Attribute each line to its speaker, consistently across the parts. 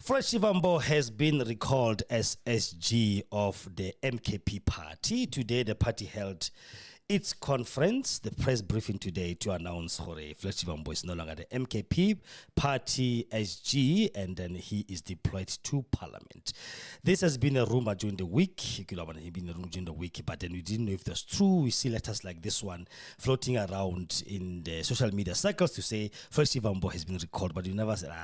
Speaker 1: Floyd shivambu has been recalled as SG of the MKP party. Today, the party held its conference, the press briefing today, to announce Floyd shivambu is no longer the MKP party SG, and then he is deployed to parliament. This has been a rumor during the week, but then we didn't know if that's true. We see letters like this one floating around in the social media circles to say Floyd shivambu has been recalled, but we never said,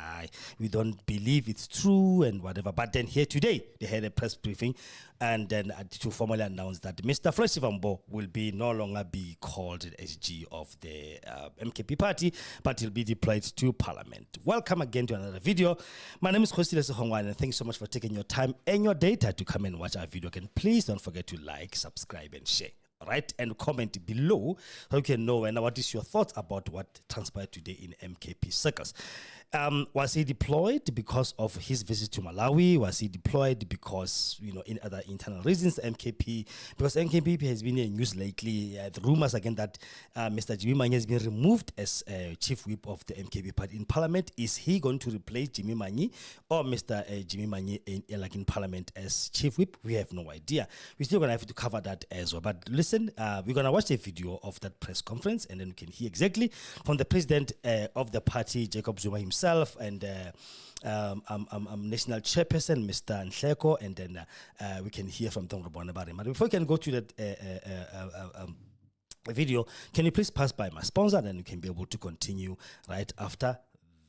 Speaker 1: we don't believe it's true and whatever. But then here today, they had a press briefing and then to formally announce that Mr. Floyd shivambu will be no longer be called the SG of the MKP party, but he'll be deployed to parliament. Welcome again to another video. My name is Kgosi FM, and thanks so much for taking your time and your data to come and watch our video. And please don't forget to like, subscribe, and share. Right, and comment below so you can know and what is your thoughts about what transpired today in MKP circles. Was he deployed because of his visit to Malawi? Was he deployed because, in other internal reasons, MKP? Because MKP has been in news lately. The rumors again that Mr. Jimmy Manyi has been removed as chief whip of the MKP party in parliament. Is he going to replace Jimmy Manyi or Mr. Jimmy Manyi in parliament as chief whip? We have no idea. We're still going to have to cover that as well. But listen, we're going to watch a video of that press conference, and then we can hear exactly from the president of the party, Jacob Zuma himself, and national chairperson, Mr. Nhleko, and then we can hear from Tom Robona about him. But before we can go to that video, can you please pass by my sponsor, and then we can be able to continue right after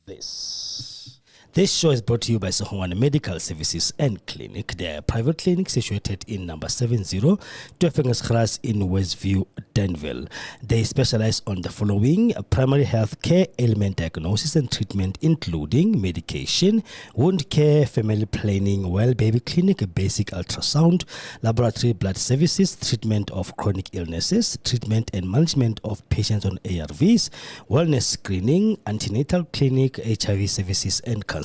Speaker 1: this. This show is brought to you by Segongane Medical Services and Clinic. They are a private clinic situated in number 70 Kgosietsile in Westview, Danville. They specialize on the following: primary health care, ailment diagnosis and treatment, including medication, wound care, family planning, well baby clinic, basic ultrasound, laboratory blood services, treatment of chronic illnesses, treatment and management of patients on ARVs, wellness screening, antenatal clinic, HIV services and counseling.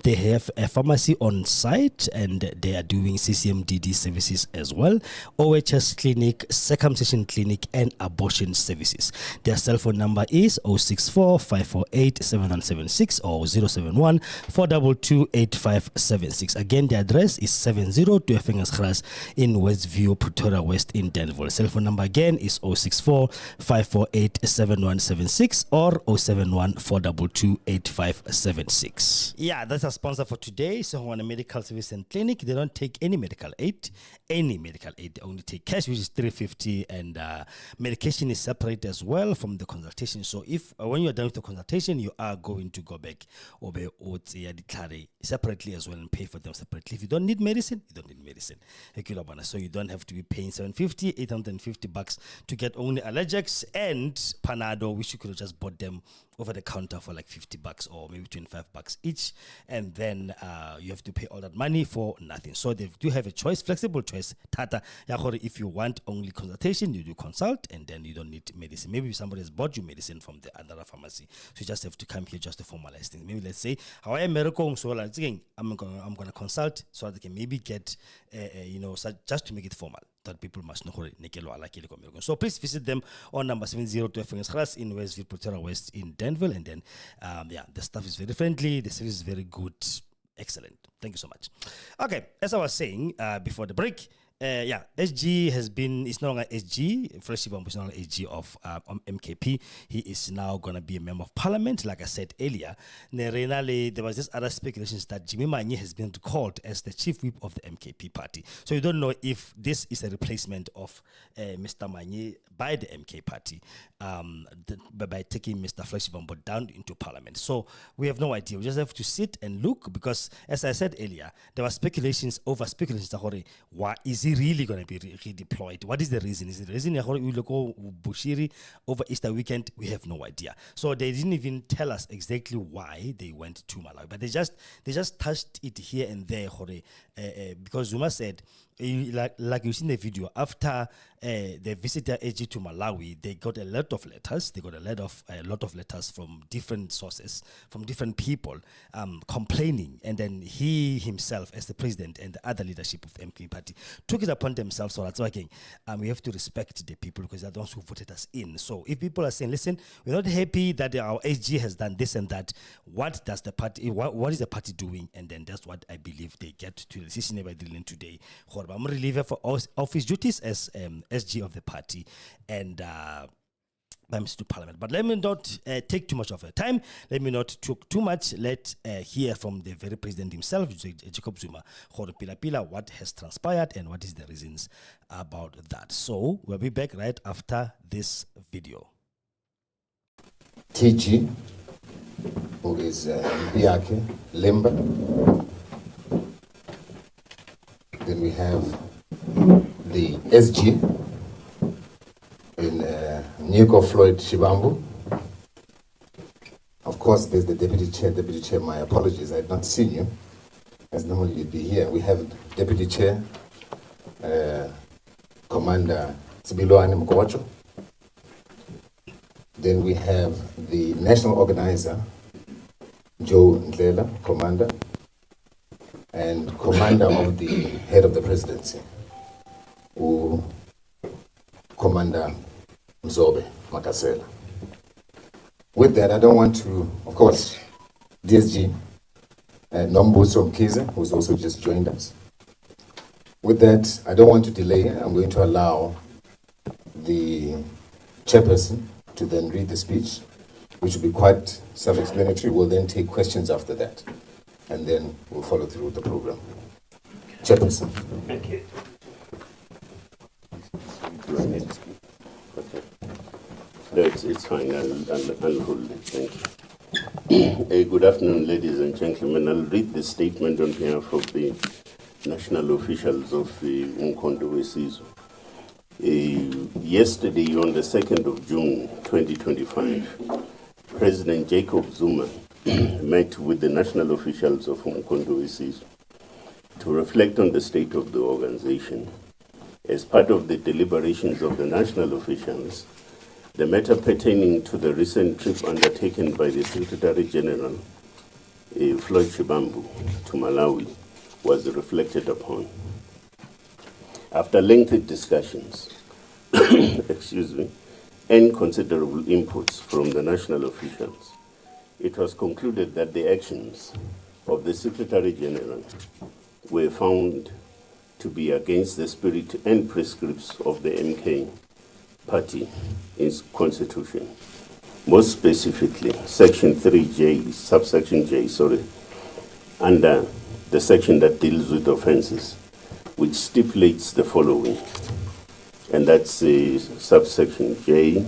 Speaker 1: They have a pharmacy on site, and they are doing CCMDD services as well, OHS clinic, circumcision clinic, and abortion services. Their cell phone number is 064 548 7176 or 071 422 8576. Again, the address is 70 Kgosietsile in Westview, Pretoria West in Danville. Cell phone number again is 064 548 7176 or 071 422 8576. Yeah, that's our sponsor for today. Segongane Medical Service and Clinic. They don't take any medical aid. They only take cash, which is $350, and medication is separate as well from the consultation. So if when you are done with the consultation, you are going to go back separately as well and pay for them separately. If you don't need medicine, you don't need medicine. So you don't have to be paying $750, $850 to get only allergics and Panado, which you could have just bought them over the counter for like $50 or maybe $25 each, and then you have to pay all that money for nothing. So they do have a choice, flexible choice. Tata, if you want only consultation, you do consult, and then you don't need medicine. Maybe somebody has bought you medicine from the another pharmacy, so you just have to come here just to formalize things. Maybe let's say, how I am so like I'm gonna consult so that they can maybe get just to make it formal, that people must know. So please visit them on number 70 Kgosietsile in Westview, Pretoria West in Danville, and then the staff is very friendly, the service is very good, excellent. Thank you so much. Okay, as I was saying before the break, SG is no longer SG. Floyd shivambu is no longer SG of MKP. He is now going to be a member of parliament, like I said earlier. There was this other speculations that Jimmy Manyi has been recalled as the chief whip of the MKP party. So you don't know if this is a replacement of Mr. Manyi by the MK party by taking Mr. Floyd shivambu down into parliament. So we have no idea. We just have to sit and look, because as I said earlier, there were speculations that why is he really going to be redeployed? What is the reason? Is the reason we go bushiri over Easter weekend? We have no idea. So they didn't even tell us exactly why they went to Malawi, but they just touched it here and there, because Zuma said like you see in the video, after they visited SG to Malawi, they got a lot of letters. They got a lot of letters from different sources, from different people, complaining. And then he himself, as the president and the other leadership of the MKP party, took it upon themselves. So that's why again, we have to respect the people because they're the ones who voted us in. So if people are saying, listen, we're not happy that our SG has done this and that, what does the party? What is the party doing? And then that's what I believe they get to the decision by dealing today. I'm reliever for office duties as SG of the party and to Parliament. But let me not take too much of your time. Let me not talk too much. Let's hear from the very president himself, Jacob Zuma, what has transpired and what is the reasons about that. So we'll be back right after this video.
Speaker 2: TG, who is Biake Limba. Then we have the SG in Floyd shivambu. Of course, there's the deputy chair. My apologies, I had not seen you, as normally you'd be here. We have deputy chair, Commander Tsibiloane Mkowacho. Then we have the national organizer, Joe Ndlela, commander, and commander of the head of the presidency, Commander Mzobe Makasela. With that, I don't want to, of course, DSG Nombuso Mkize, who's also just joined us. With that, I don't want to delay. I'm going to allow the chairperson to then read the speech, which will be quite self-explanatory. We'll then take questions after that, and then we'll follow through with the program. Chairperson.
Speaker 3: Thank you. No, it's fine. I'll hold it. Thank you. Good afternoon, ladies and gentlemen. I'll read the statement on behalf of the national officials of Umkhonto weSizwe. Yesterday, on the 2nd of June 2025, President Jacob Zuma met with the national officials of Umkhonto weSizwe to reflect on the state of the organization. As part of the deliberations of the national officials, the matter pertaining to the recent trip undertaken by the Secretary General, Floyd shivambu, to Malawi was reflected upon. After lengthy discussions, and considerable inputs from the national officials, it was concluded that the actions of the Secretary General were found to be against the spirit and prescripts of the MK party in its constitution. Most specifically, Section 3J, subsection J, under the section that deals with offenses, which stipulates the following, and that's subsection J,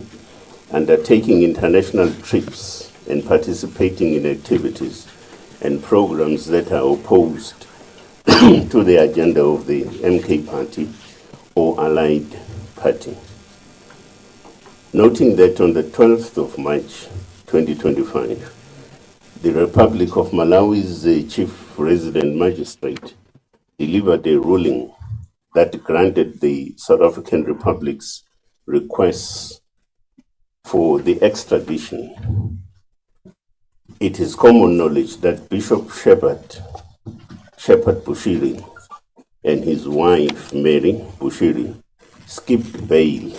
Speaker 3: undertaking international trips and participating in activities and programs that are opposed to the agenda of the MK party or allied party. Noting that on the 12th of March 2025, the Republic of Malawi's Chief Resident Magistrate delivered a ruling that granted the South African Republic's requests for the extradition. It is common knowledge that Bishop Shepherd Bushiri and his wife Mary Bushiri skipped bail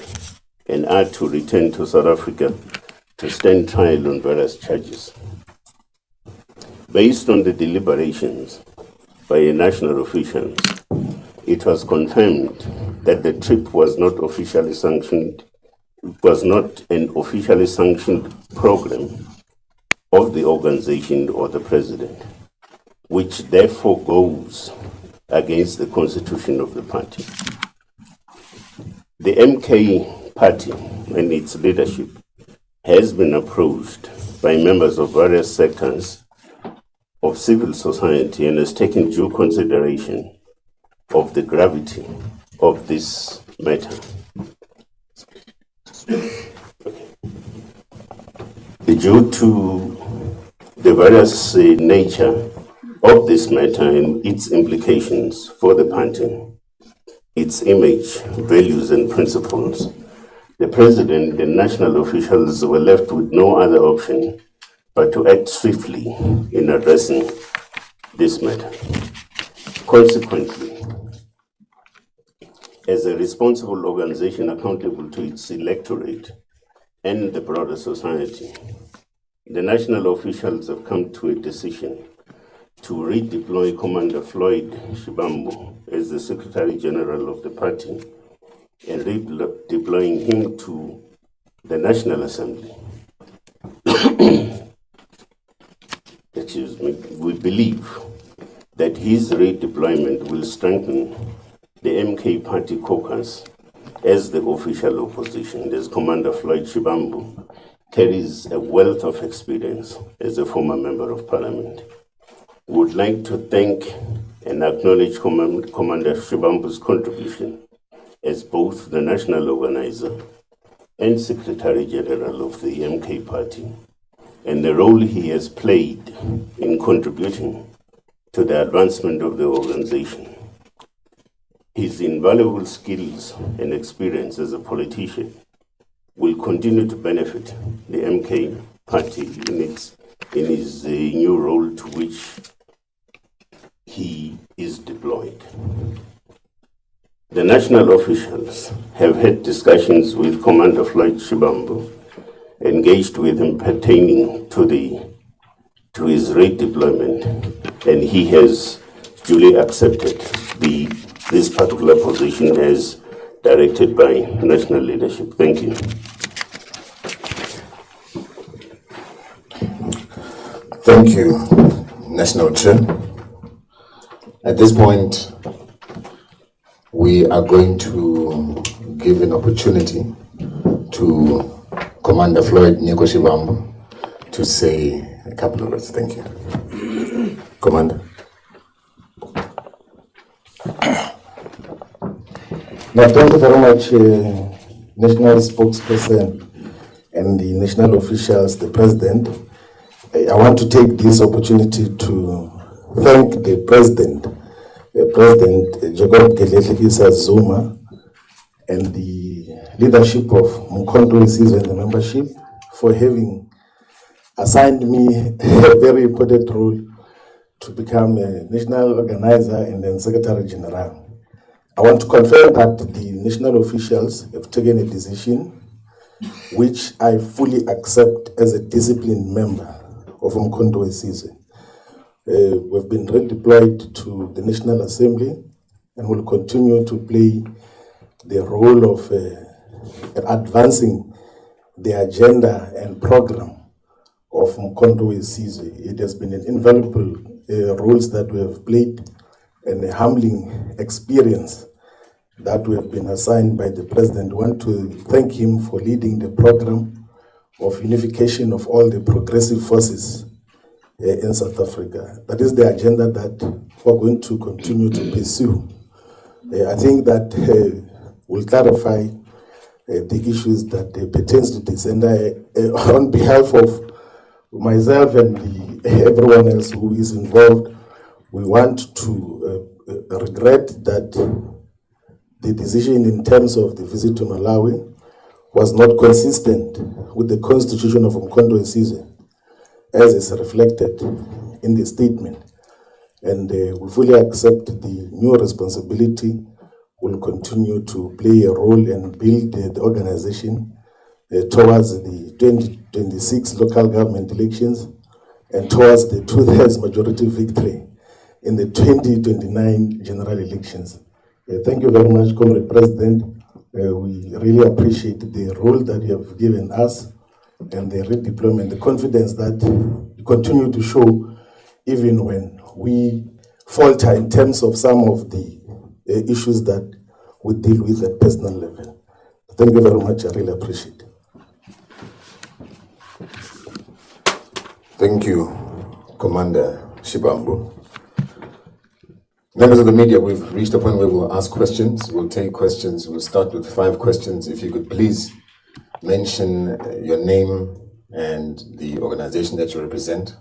Speaker 3: and are to return to South Africa to stand trial on various charges. Based on the deliberations by national officials, it was confirmed that the trip was not officially sanctioned, was not an officially sanctioned program of the organization or the president, which therefore goes against the constitution of the party. The MK party and its leadership has been approached by members of various sectors of civil society and has taken due consideration of the gravity of this matter. Due to the various nature of this matter and its implications for the party, its image, values, and principles, the president and national officials were left with no other option but to act swiftly in addressing this matter. Consequently, as a responsible organization accountable to its electorate and the broader society, the national officials have come to a decision to redeploy Commander Floyd Shivambu as the Secretary General of the party and redeploying him to the National Assembly. Excuse me. We believe that his redeployment will strengthen the MK party caucus as the official opposition, as Commander Floyd Shivambu carries a wealth of experience as a former member of parliament. We would like to thank and acknowledge Commander Shivambu's contribution as both the national organizer and Secretary General of the MK party, and the role he has played in contributing to the advancement of the organization. His invaluable skills and experience as a politician will continue to benefit the MK party in his new role to which he is deployed. The national officials have had discussions with Commander Floyd Shivambu, engaged with him pertaining to his redeployment, and he has duly accepted this particular position as directed by national leadership. Thank you.
Speaker 2: Thank you, National Chair. At this point, we are going to give an opportunity to Commander Floyd Shivambu to say a couple of words. Thank you. Commander.
Speaker 4: Now, thank you very much, National Spokesperson and the national officials, the President. I want to take this opportunity to thank the President Jacob Gedleyihlekisa Zuma, and the leadership of Umkhonto weSizwe and the membership for having assigned me a very important role to become a national organizer and then Secretary General. I want to confirm that the national officials have taken a decision which I fully accept as a disciplined member of Umkhonto weSizwe. We've been redeployed to the National Assembly and will continue to play the role of advancing the agenda and program of Umkhonto weSizwe. It has been an invaluable roles that we have played and a humbling experience that we have been assigned by the President. I want to thank him for leading the program of unification of all the progressive forces in South Africa. That is the agenda that we're going to continue to pursue. I think that will clarify the issues that pertains to this. And on behalf of myself and everyone else who is involved, we want to regret that the decision in terms of the visit to Malawi was not consistent with the constitution of Umkhonto weSizwe, as is reflected in the statement. And we fully accept the new responsibility. Will continue to play a role and build the organization towards the 2026 local government elections and towards the 2/3 majority victory in the 2029 general elections. Thank you very much, Comrade President. We really appreciate the role that you have given us and the redeployment, the confidence that you continue to show even when we falter in terms of some of the issues that we deal with at personal level. Thank you very much. I really appreciate it.
Speaker 2: Thank you, Commander Shivambu. Members of the media, we've reached a point where we'll ask questions. We'll take questions. We'll start with 5 questions. If you could please mention your name and the organization that you represent,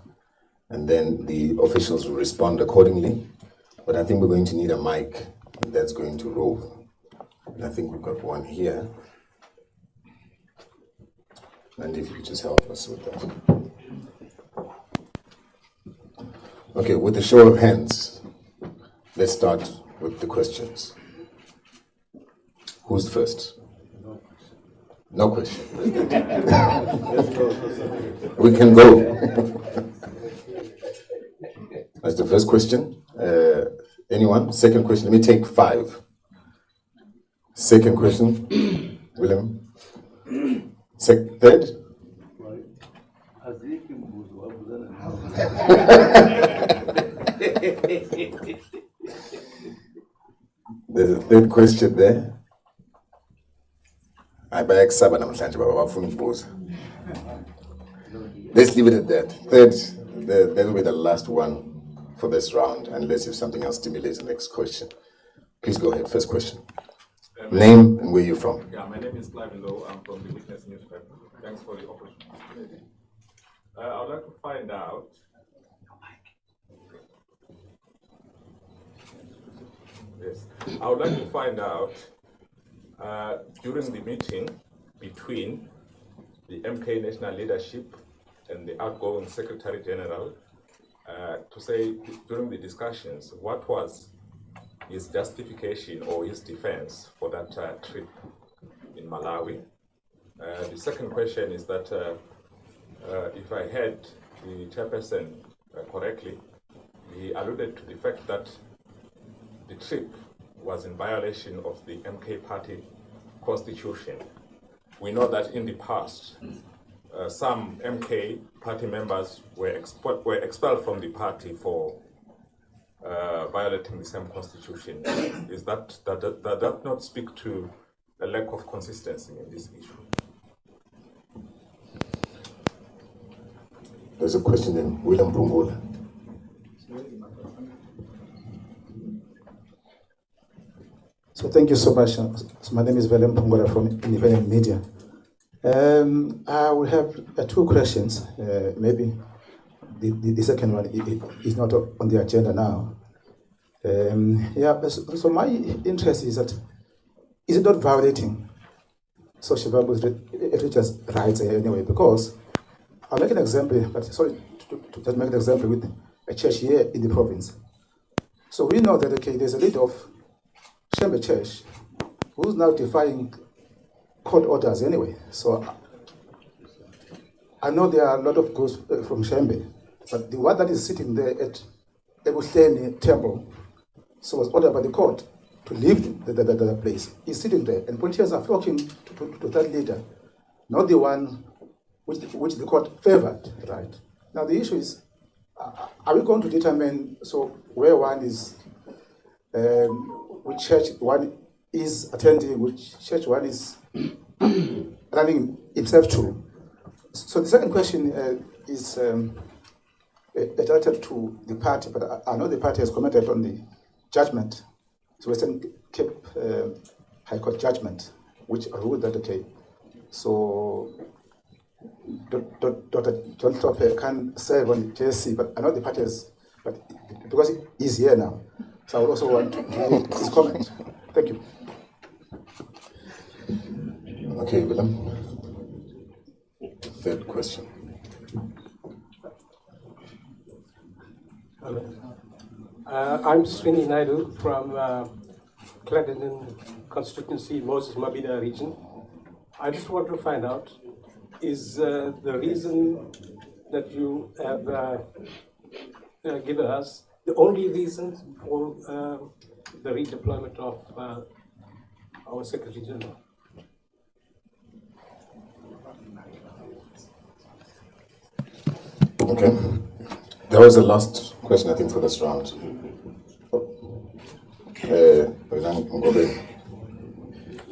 Speaker 2: and then the officials will respond accordingly. But I think we're going to need a mic that's going to roll. And I think we've got one here. And if you could just help us with that. Okay, with the show of hands, let's start with the questions. Who's first? No question. We can go. That's the first question. Anyone? Second question. Let me take 5. Second question. William. Third. There's a third question there. Let's leave it at that. Third, that will be the last one for this round, unless if something else stimulates the next question. Please go ahead. First question. Name and where you're from.
Speaker 5: Yeah, my name is Clive Low. I'm from the Witness newspaper. Thanks for the opportunity. I would like to find out. Yes, I would like to find out during the meeting between the MK national leadership and the outgoing Secretary General, to say during the discussions, what was his justification or his defense for that trip in Malawi? The second question is that if I heard the chairperson correctly, he alluded to the fact that the trip was in violation of the MK party constitution. We know that in the past, some MK party members were expelled from the party for violating the same constitution. Does that not speak to a lack of consistency in this issue?
Speaker 2: There's a question in William Pumbola.
Speaker 6: So thank you so much. So my name is William Pumbola from Independent Media. I will have 2 questions. Maybe the second one is not on the agenda now. So my interest is that, is it not violating so shivambu's religious rights anyway? Because I'll make an example, but sorry to just make an example with a church here in the province. So we know that, okay, there's a leader of Shembe Church who's now defying court orders anyway. So I know there are a lot of ghosts from Shembe, but the one that is sitting there at Ebuhleni Temple, so was ordered by the court to leave the place. He's sitting there, and politicians are flocking to that leader, not the one which the court favored, right? Now the issue is, are we going to determine where one is, which church one is attending, which church one is running himself to? So the second question is related to the party, but I know the party has commented on the judgment, so Western Cape High Court judgment, which ruled that, okay, so Dr. John Tope can serve on JSC, but I know the party has, but because he's here now, so I would also want to hear his comment. Thank you.
Speaker 2: Okay, Willem. Third question.
Speaker 7: I'm Srini Naidu from Clarendon constituency, Moses Mabhida region. I just want to find out, is the reason that you have given us the only reason for the redeployment of our Secretary General?
Speaker 2: Okay. That was the last question, I think, for this round.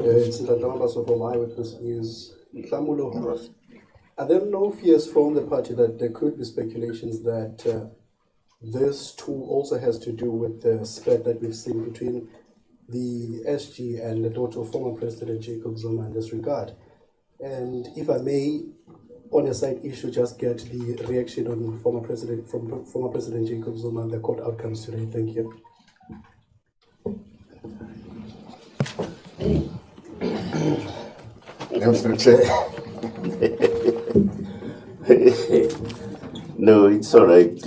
Speaker 8: It's Ndandamaso from Eyewitness News. Mhlamulo, are there no fears from the party that there could be speculations that this too also has to do with the spread that we've seen between the SG and the daughter of former President Jacob Zuma in this regard? And if I may, on a side issue, just get the reaction on former President Jacob Zuma and the court outcomes today. Thank you.
Speaker 2: Mr. Chair.
Speaker 3: No, it's all right.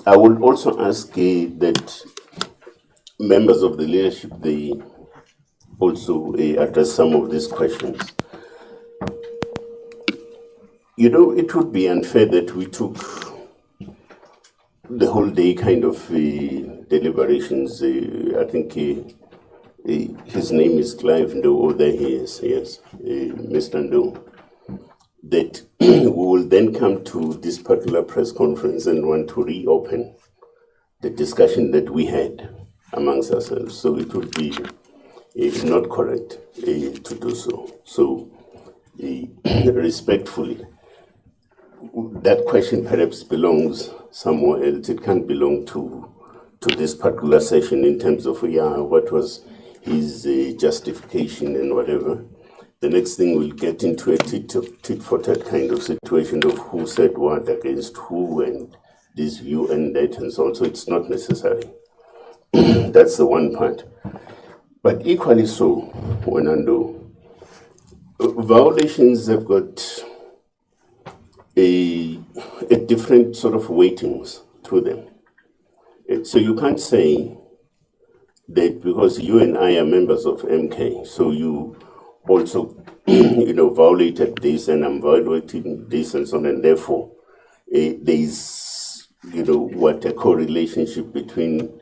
Speaker 3: I would also ask that members of the leadership, they also address some of these questions. You know, it would be unfair that we took the whole day kind of deliberations. I think his name is Clive Ndo, oh, there he is, yes, Mr. Ndo. That we will then come to this particular press conference and want to reopen the discussion that we had amongst ourselves. So it would be not correct to do so. So respectfully, that question perhaps belongs somewhere else. It can't belong to this particular session in terms of, what was his justification and whatever. The next thing we'll get into a tit-for-tat kind of situation of who said what against who and this view and that and so on. So it's not necessary. That's the one part. But equally so, Wenando, violations have got a different sort of weightings to them. So you can't say that because you and I are members of MK, so you also, violated this and I'm violating this and so on, and therefore there's, a correlationship between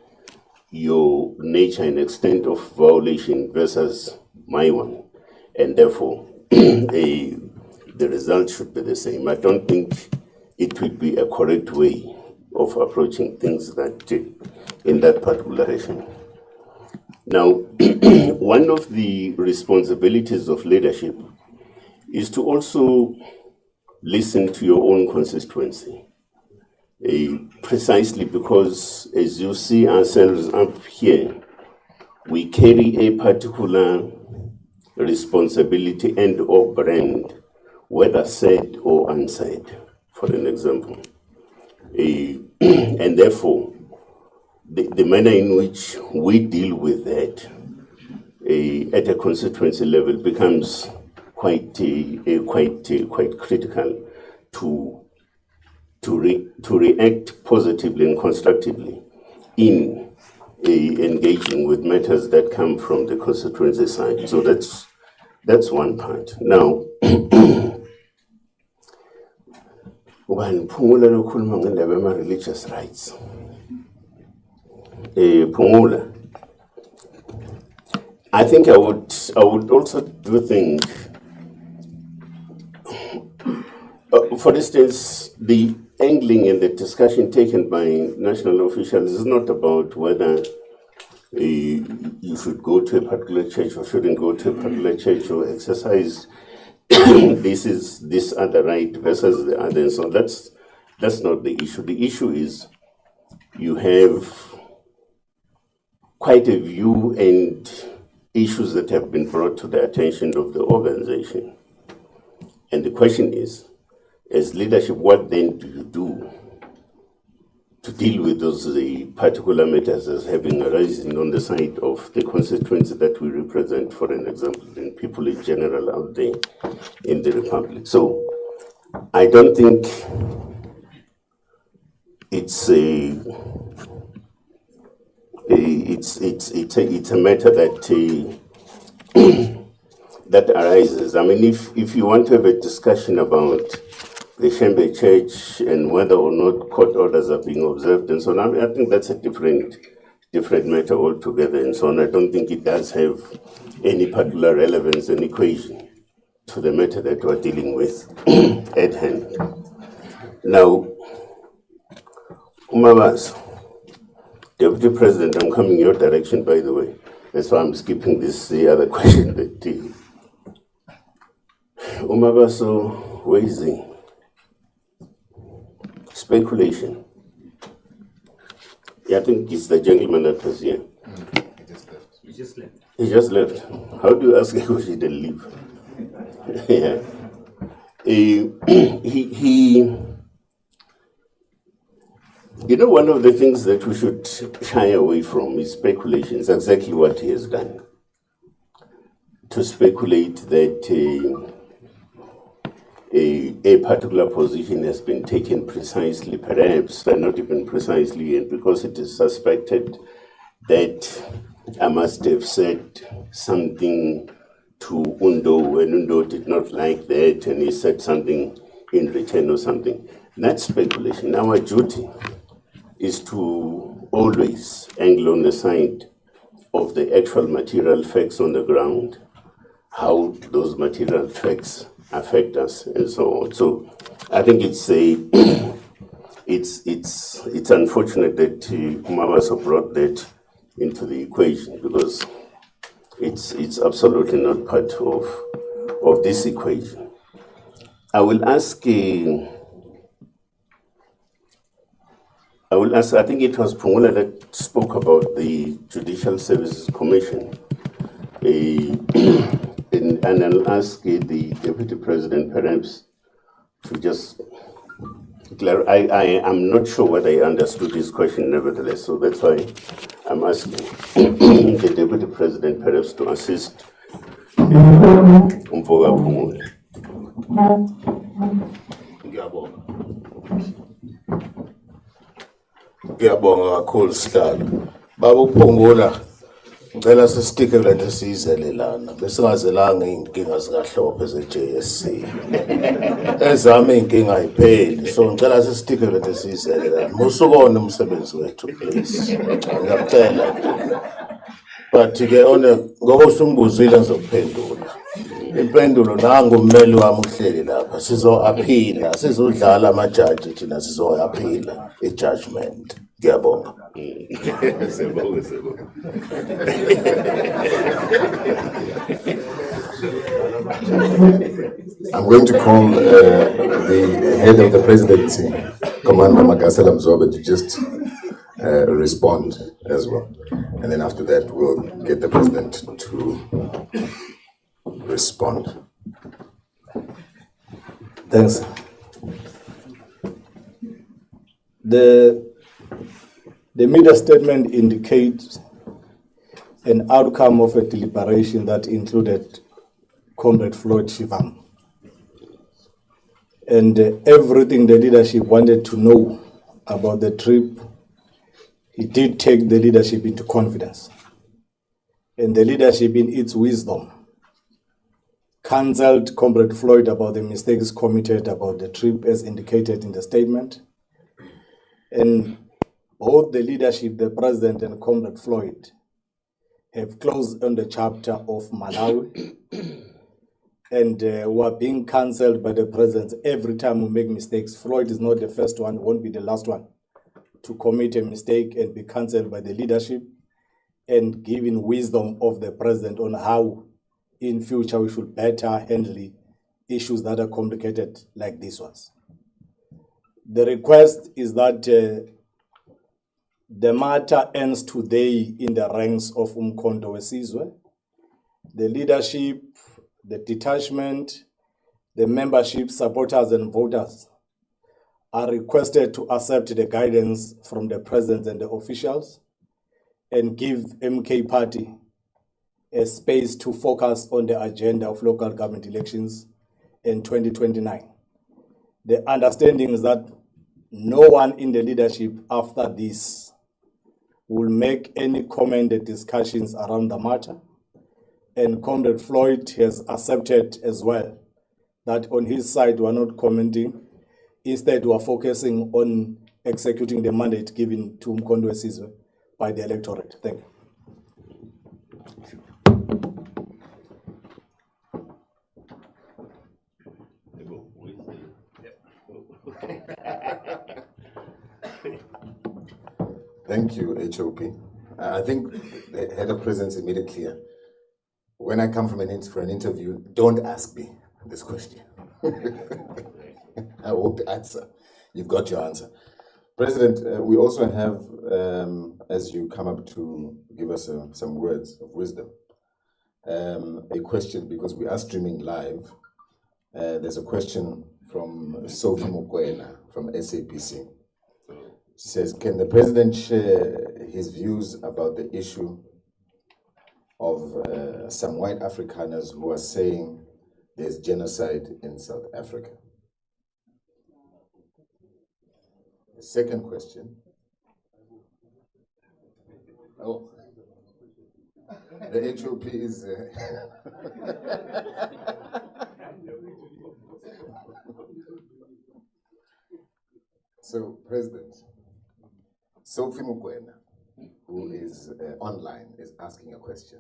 Speaker 3: your nature and extent of violation versus my one, and therefore the result should be the same. I don't think it would be a correct way of approaching things that in that particular direction. Now, one of the responsibilities of leadership is to also listen to your own constituency, precisely because, as you see ourselves up here, we carry a particular responsibility and or brand, whether said or unsaid, for an example. And therefore, the manner in which we deal with that at a constituency level becomes quite critical to react positively and constructively in engaging with matters that come from the constituency side. So that's one part. Now, religious rights. Pumula. I think I would also do think, for instance, the angling and the discussion taken by national officials is not about whether you should go to a particular church or shouldn't go to a particular church or exercise this other right versus the other. And so that's not the issue. The issue is you have quite a view and issues that have been brought to the attention of the organization. And the question is, as leadership, what then do you do to deal with those particular matters as having arisen on the side of the constituency that we represent, for an example, and people in general out there in the Republic? So I don't think it's a matter that that arises. I mean, if you want to have a discussion about the Shembe Church and whether or not court orders are being observed and so on, I think that's a different matter altogether and so on. I don't think it does have any particular relevance and equation to the matter that we're dealing with at hand. Now, Umabaso, Deputy President, I'm coming your direction, by the way. That's why I'm skipping the other question that Umabaso, where is he? Speculation. Yeah, I think it's the gentleman that was here.
Speaker 1: He just left.
Speaker 3: He just left. How do you ask Kgosi to leave? Yeah. One of the things that we should shy away from is speculation. It's exactly what he has done. to speculate that a particular position has been taken precisely, perhaps, but not even precisely, and because it is suspected that I must have said something to Undo, and Undo did not like that, and he said something in return or something. That's speculation. Our duty is to always angle on the side of the actual material facts on the ground, how those material facts affect us, and so on. So I think it's it's unfortunate that Umabaso brought that into the equation, because it's absolutely not part of this equation. I will ask, I think it was Pungula that spoke about the Judicial Services Commission. And I'll ask the Deputy President perhaps to just clarify. I am not sure whether I understood his question nevertheless, so that's why I'm asking the Deputy President perhaps to assist Umfoka Pungula.
Speaker 9: Ngiyabonga kakhulu sihlalo. Baba uPhungula, ngicela sisitike kule nto siyizelelana. Besingazelanga iy'nkinga zikaHlophe ze-JSC. Ezami iy'nkinga ay'pheli, so ngicela sisitike kule nto siyizelelana. Musukone umsebenzi wethu, please. Ngiyacela. But-ke ngoba usumbuzile ngizokuphendula. Impendulo nangu ummeli wami uhleli lapha, sizo-aphila, sizodlala amajaji thina, sizo-aphila i-judgment. Ngiyabonga.
Speaker 2: I'm going to call the head of the presidency, Commander Makasela Mzobe, to just respond as well. And then after that, we'll get the president to respond.
Speaker 10: Thanks. The media statement indicates an outcome of a deliberation that included Comrade Floyd shivambu. And everything the leadership wanted to know about the trip, he did take the leadership into confidence. And the leadership, in its wisdom, counseled Comrade Floyd about the mistakes committed about the trip as indicated in the statement. And both the leadership, the president and Comrade Floyd, have closed on the chapter of Malawi and were being cancelled by the president every time we make mistakes. Floyd is not the first one, won't be the last one to commit a mistake and be cancelled by the leadership, and giving wisdom of the president on how in future we should better handle issues that are complicated like this ones. The request is that the matter ends today in the ranks of Umkhonto Wesizwe. The leadership, the detachment, the membership, supporters and voters are requested to accept the guidance from the president and the officials and give MK Party a space to focus on the agenda of local government elections in 2029. The understanding is that no one in the leadership after this will make any comment or discussions around the matter. And Comrade Floyd has accepted as well that on his side we are not commenting. Instead, we are focusing on executing the mandate given to Umkhonto Wesizwe by the electorate. Thank you.
Speaker 2: Thank you, HOP. I think the head of presidency made it clear. When I come for an interview, don't ask me this question. I won't answer. You've got your answer. President, we also have, as you come up to give us some words of wisdom, a question, because we are streaming live. There's a question from Sophie Mukwena from SAPC. She says, can the president share his views about the issue of some white Afrikaners who are saying there's genocide in South Africa? The second question. Oh, the HOP is. So, President, Sophie Mukwena, who is online, is asking a question.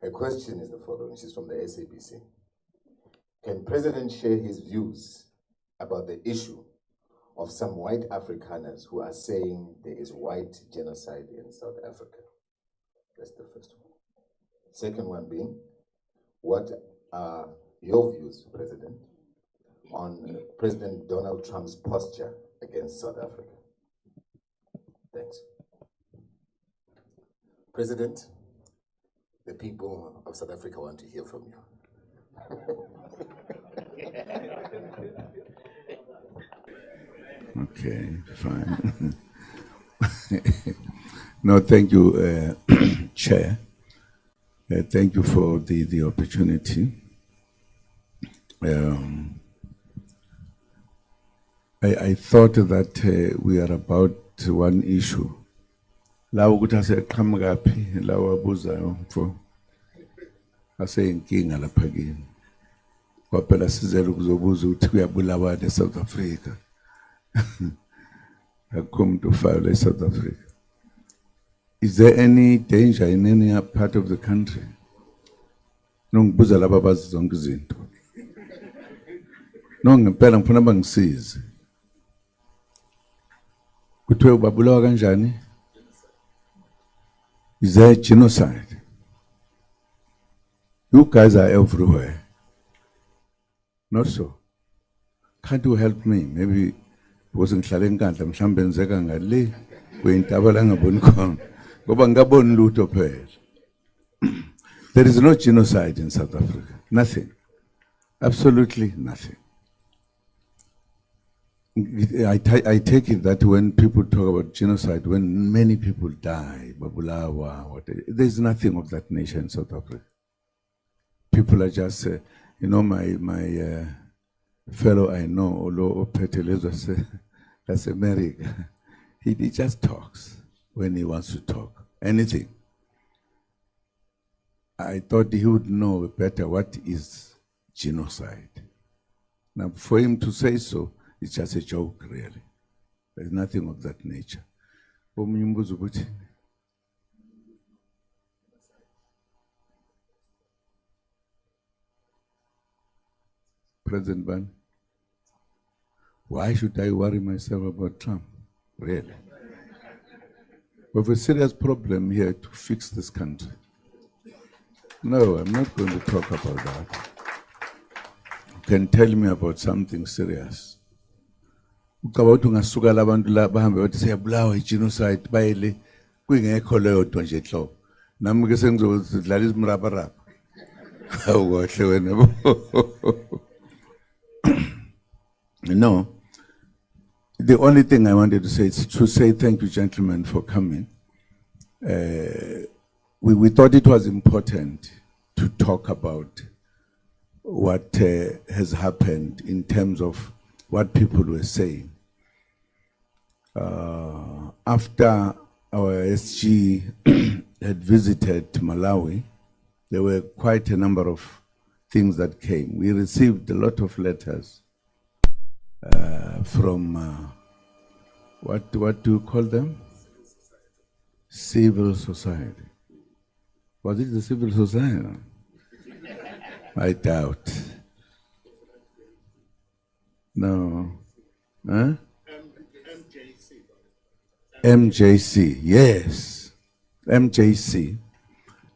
Speaker 2: Her question is the following. She's from the SABC. Can President share his views about the issue of some white Afrikaners who are saying there is white genocide in South Africa? That's the first one. Second one being, what are your views, President, on President Donald Trump's posture against South Africa? Thanks. President, the people of South Africa want to hear from you.
Speaker 11: Okay, fine. No, thank you, Chair. Thank you for the opportunity. I thought that we are about one issue. Lawo ukuthi aseqhamuka phi lawo abuzayo mfo aseyinkinga lapha kini. Kwaphela sizele ukuzobuza ukuthi kuyabulawa eSouth Africa. Akukho umuntu ofayo eSouth Africa. Is there any danger in any part of the country? Nongibuza laba abazi zonke izinto. No, ngempela ngifuna bangisize. Kuthiwe babulawa kanjani? Is there genocide? You guys are everywhere. Not so. Can't you help me? Maybe because ngihlale enkandla mhlambe enzeka ngale kwintaba la ngaboni khona. Ngoba ngaboni lutho phela. There is no genocide in South Africa. Nothing. Absolutely nothing. I take it that when people talk about genocide, when many people die, Babulawa, there's nothing of that nature in South Africa. People are just, my fellow I know, Olo Petelezo, that's America. He just talks when he wants to talk. Anything. I thought he would know better what is genocide. Now, for him to say so, it's just a joke, really. There's nothing of that nature. President Ban, why should I worry myself about Trump? Really? We have a serious problem here to fix this country. No, I'm not going to talk about that. You can tell me about something serious. Ukabawuthi ungasuka labantu la bahambe bathi siyabulawa igenocide bayile kuyingekho leyo nto nje enhloko. Nami ke sengizodlala izimrabaraba. Awukahle wena. No. The only thing I wanted to say is to say thank you, gentlemen, for coming. We thought it was important to talk about what has happened in terms of what people were saying. After our SG had visited Malawi, there were quite a number of things that came. We received a lot of letters from, what do you call them? Civil society. Was it the civil society? I doubt. No. Huh? MJC, yes. MJC.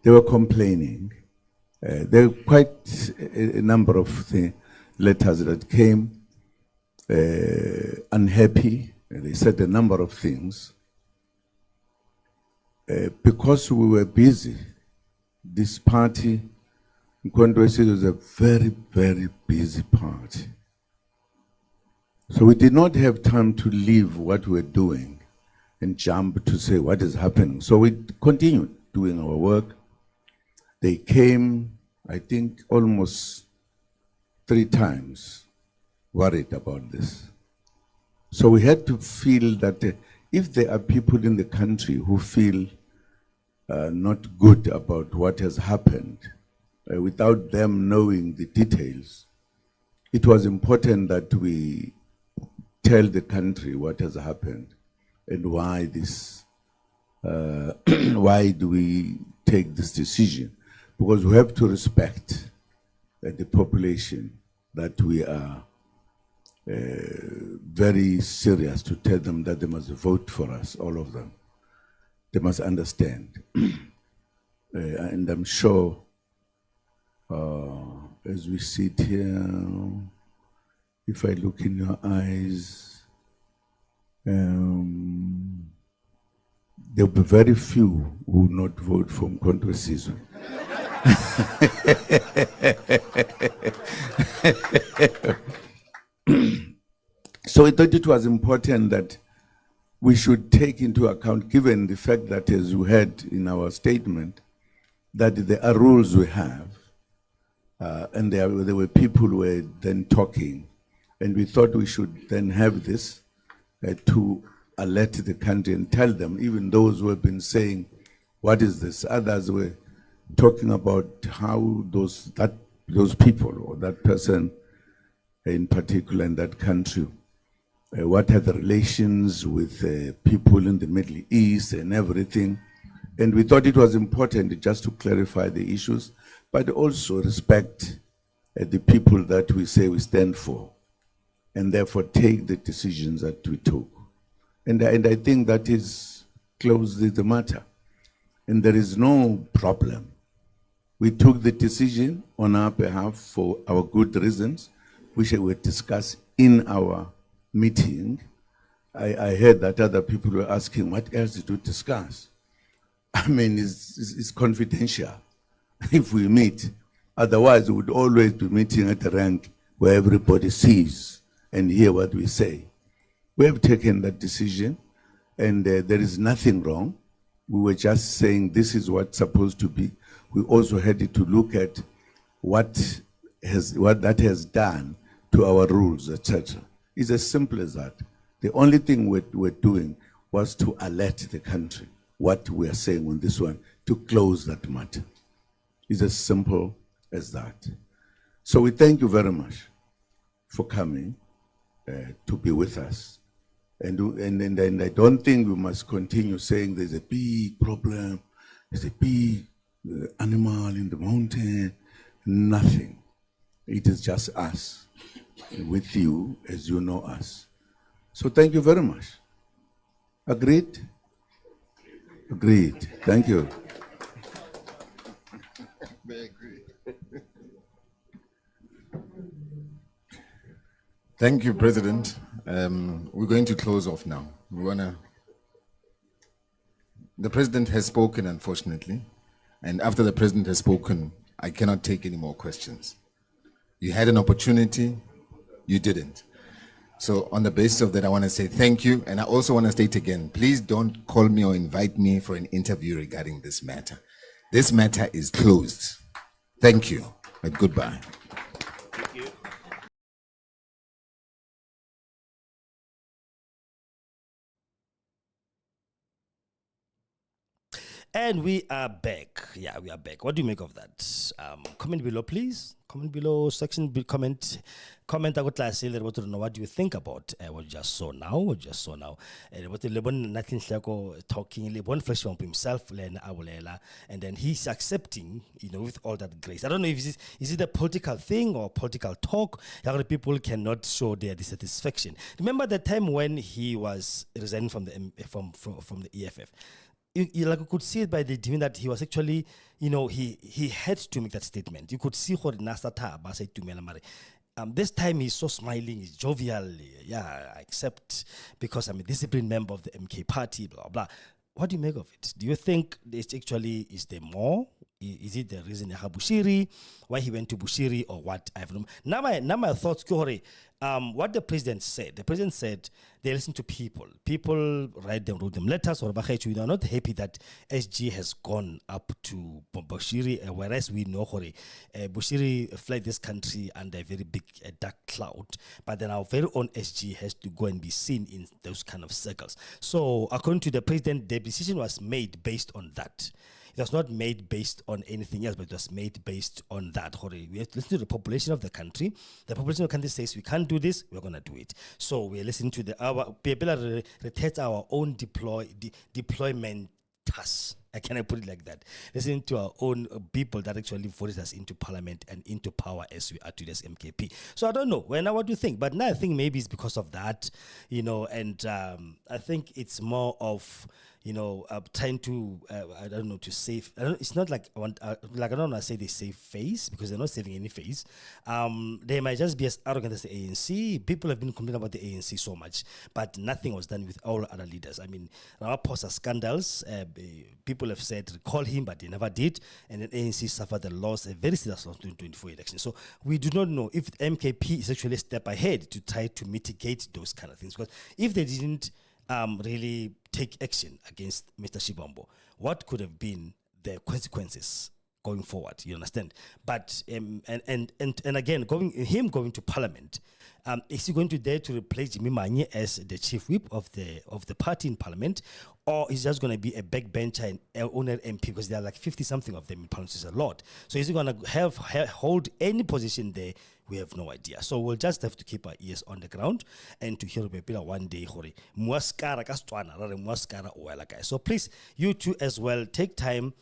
Speaker 11: They were complaining. There were quite a number of letters that came unhappy. They said a number of things. Because we were busy, this party, Nkondwesi, was a very, very busy party. So we did not have time to leave what we were doing and jump to say what is happening. So we continued doing our work. They came, I think, almost 3 times worried about this. So we had to feel that if there are people in the country who feel not good about what has happened, without them knowing the details, it was important that we tell the country what has happened and why this, why do we take this decision? Because we have to respect the population, that we are very serious to tell them that they must vote for us, all of them. They must understand. And I'm sure as we sit here, if I look in your eyes, there'll be very few who will not vote for Mkhonto Sizwe. So I thought it was important that we should take into account, given the fact that, as you heard in our statement, that there are rules we have, and there were people who were then talking, and we thought we should then have this to alert the country and tell them, even those who have been saying, what is this? Others were talking about how those people or that person in particular in that country, what are the relations with people in the Middle East and everything. And we thought it was important just to clarify the issues, but also respect the people that we say we stand for, and therefore take the decisions that we took. And I think that is closely the matter. And there is no problem. We took the decision on our behalf for our good reasons, which I will discuss in our meeting. I heard that other people were asking, what else did we discuss? I mean, it's confidential if we meet. Otherwise, we would always be meeting at a rank where everybody sees and hear what we say. We have taken that decision, and there is nothing wrong. We were just saying this is what's supposed to be. We also had to look at what that has done to our rules, etc. It's as simple as that. The only thing we're doing was to alert the country what we are saying on this one, to close that matter. It's as simple as that. So we thank you very much for coming to be with us. And I don't think we must continue saying there's a big problem, there's a big animal in the mountain. Nothing. It is just us with you as you know us. So thank you very much. Agreed? Agreed. Thank you.
Speaker 2: Thank you, President. We're going to close off now. The President has spoken, unfortunately, and after the President has spoken, I cannot take any more questions. You had an opportunity, you didn't. So on the basis of that, I want to say thank you, and I also want to state again, please don't call me or invite me for an interview regarding this matter. This matter is closed. Thank you, and goodbye.
Speaker 1: And we are back. Yeah, we are back. What do you make of that? Comment below, please. Comment below, section, comment. Comment about last year. What do you know? What do you think about what you just saw now? What you just saw now? And what Lebon nothing talking. Lebon flesh from himself, and then he's accepting, with all that grace. I don't know if is it a political thing or political talk. People cannot show their dissatisfaction. Remember the time when he was resigning from the EFF. You could see it by the demeanor that he was actually, he had to make that statement. You could see how Nasata said to me, this time he's so smiling, he's jovial. Yeah, I accept because I'm a disciplined member of the MK party, blah, blah. What do you make of it? Do you think it's actually, is there more Is it the reason bushiri, why he went to bushiri, or what? I have no. Now my thoughts. What the president said. The president said they listen to people. People wrote them letters, or we are not happy that SG has gone up to bushiri, whereas we know bushiri fled this country under a very big dark cloud. But then our very own SG has to go and be seen in those kind of circles. So according to the president, the decision was made based on that. It was not made based on anything else, but it was made based on that. We have to listen to the population of the country. The population of the country says we can't do this, we're going to do it. So we're listening to our people retest our own deployment tasks. Can I put it like that? Listening to our own people that actually voted us into parliament and into power as we are today as MKP. So I don't know. Well, now what do you think? But now I think maybe it's because of that, and I think it's more of, trying to, I don't know, to save. It's not like, I don't want to say they save face, because they're not saving any face. They might just be as arrogant as the ANC. People have been complaining about the ANC so much, but nothing was done with all other leaders. I mean, Ramaphosa scandals, people have said recall him, but they never did. And then ANC suffered a loss, a very serious loss in the 2024 election. So we do not know if MKP is actually a step ahead to try to mitigate those kind of things. Because if they didn't really take action against Mr. Shivambu, what could have been the consequences going forward? You understand? But and again, going to parliament, is he going to dare to replace Jimmy Manye as the chief whip of the party in parliament, or is just going to be a backbencher and owner MP, because there are like 50 something of them in parliament? Is a lot. So is he going to hold any position there? We have no idea. So we'll just have to keep our ears on the ground and to hear people one day. So please, you too as well, take time.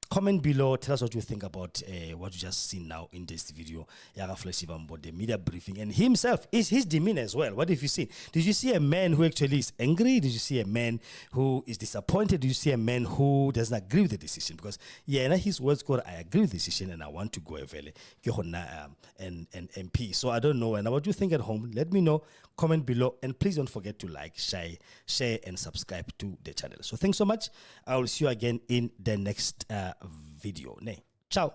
Speaker 1: Comment below, tell us what you think about what you just seen now in this video. Yaga Shivambu, the media briefing, and himself, is his demeanor as well. What have you seen? Did you see a man who actually is angry? Did you see a man who is disappointed? Did you see a man who doesn't agree with the decision? Because his words called, I agree with the decision and I want to go an MP. So I don't know. And what do you think at home? Let me know. Comment below, and please don't forget to like, share, and subscribe to the channel. So thanks so much. I will see you again in the next video. Ciao.